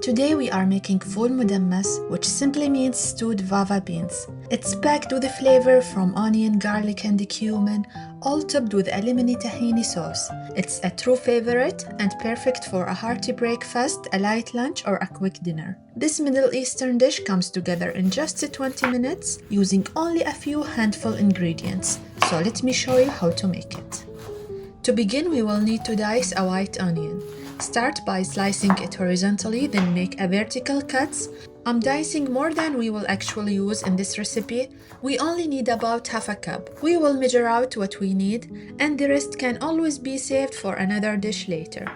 Today we are making Ful Medames, which simply means stewed fava beans. It's packed with flavor from onion, garlic and cumin, all topped with a lemony tahini sauce. It's a true favorite and perfect for a hearty breakfast, a light lunch or a quick dinner. This Middle Eastern dish comes together in just 20 minutes using only a few handful ingredients. So let me show you how to make it. To begin, we will need to dice a white onion. Start by slicing it horizontally, then make a vertical cuts. I'm dicing more than we will actually use in this recipe. We only need about half a cup. We will measure out what we need, and the rest can always be saved for another dish later.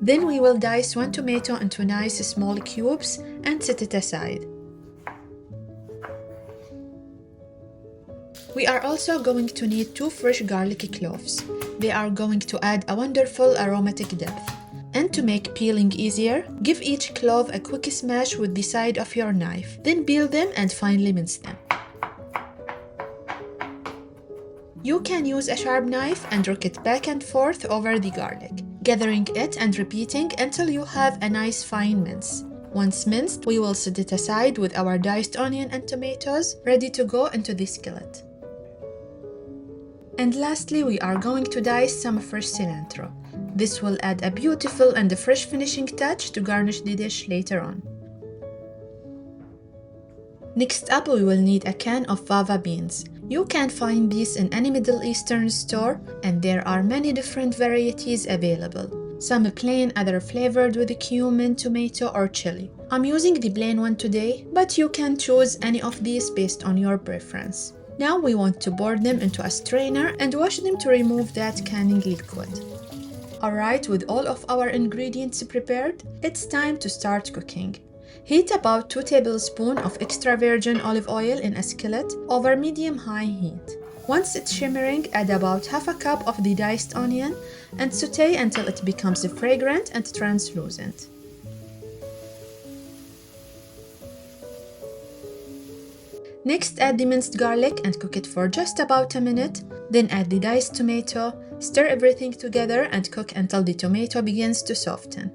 Then we will dice one tomato into nice small cubes and set it aside. We are also going to need 2 fresh garlic cloves. They are going to add a wonderful aromatic depth. And to make peeling easier, give each clove a quick smash with the side of your knife. Then peel them and finely mince them. You can use a sharp knife and rock it back and forth over the garlic, gathering it and repeating until you have a nice fine mince. Once minced, we will set it aside with our diced onion and tomatoes ready to go into the skillet. And lastly, we are going to dice some fresh cilantro. This will add a beautiful and fresh finishing touch to garnish the dish later on. Next up, we will need a can of fava beans. You can find these in any Middle Eastern store, and there are many different varieties available. Some plain, other flavored with cumin, tomato or chili. I'm using the plain one today, but you can choose any of these based on your preference. Now we want to pour them into a strainer and wash them to remove that canning liquid. Alright, with all of our ingredients prepared, it's time to start cooking. Heat about 2 tablespoons of extra virgin olive oil in a skillet over medium-high heat. Once it's shimmering, add about half a cup of the diced onion and saute until it becomes fragrant and translucent. Next, add the minced garlic and cook it for just about a minute. Then add the diced tomato, stir everything together and cook until the tomato begins to soften.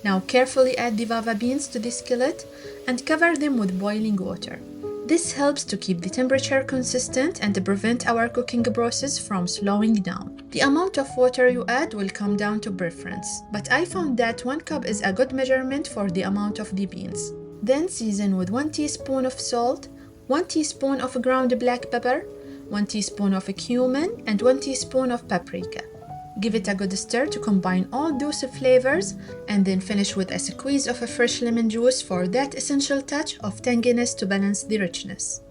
Now carefully add the fava beans to the skillet and cover them with boiling water. This helps to keep the temperature consistent and to prevent our cooking process from slowing down. The amount of water you add will come down to preference, but I found that 1 cup is a good measurement for the amount of the beans. Then season with 1 teaspoon of salt, 1 teaspoon of ground black pepper, 1 teaspoon of cumin, and 1 teaspoon of paprika. Give it a good stir to combine all those flavors, and then finish with a squeeze of a fresh lemon juice for that essential touch of tanginess to balance the richness.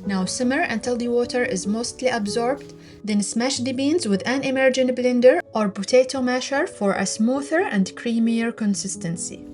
Now simmer until the water is mostly absorbed, then smash the beans with an immersion blender or potato masher for a smoother and creamier consistency.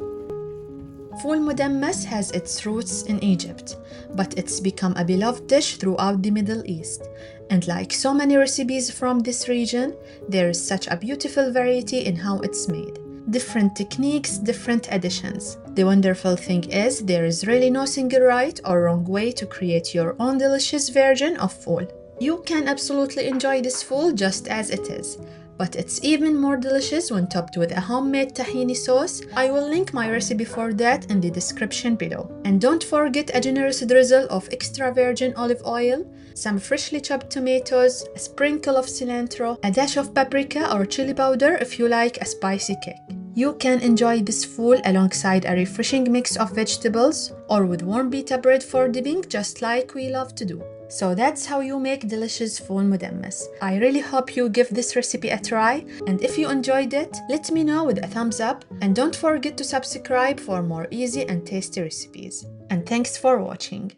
Ful Medames has its roots in Egypt, but it's become a beloved dish throughout the Middle East. And like so many recipes from this region, there is such a beautiful variety in how it's made. Different techniques, different additions. The wonderful thing is, there is really no single right or wrong way to create your own delicious version of ful. You can absolutely enjoy this ful just as it is, but it's even more delicious when topped with a homemade tahini sauce. I will link my recipe for that in the description below. And don't forget a generous drizzle of extra virgin olive oil, some freshly chopped tomatoes, a sprinkle of cilantro, a dash of paprika or chili powder if you like a spicy kick. You can enjoy this ful alongside a refreshing mix of vegetables or with warm pita bread for dipping, just like we love to do. So that's how you make delicious Ful Medames. I really hope you give this recipe a try, and if you enjoyed it, let me know with a thumbs up, and don't forget to subscribe for more easy and tasty recipes. And thanks for watching.